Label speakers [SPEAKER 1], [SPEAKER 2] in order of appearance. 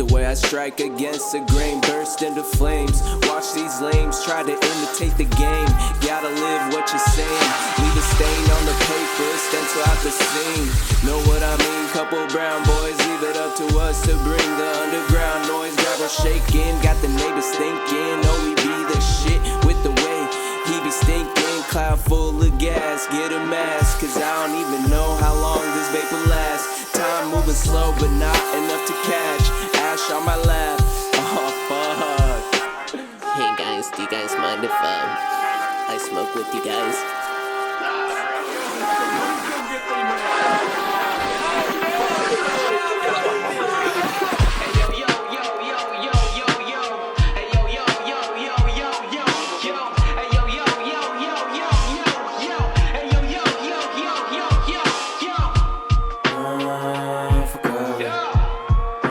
[SPEAKER 1] The way I strike against the grain, burst into flames. Watch these lames try to imitate the game. Gotta live what you're saying. Leave a stain on the paper, stencil out the scene. Know what I mean? Couple brown boys, leave it up to us to bring the underground noise. Gravel shaking, got the neighbors thinking, oh, we be the shit with the way he be stinking. Cloud full of gas, get a mask, cause I don't even know how long this vapor lasts. Time moving slow, but not enough to catch. Ash on my lap, oh fuck.
[SPEAKER 2] Hey guys, do you guys mind if I smoke with you guys?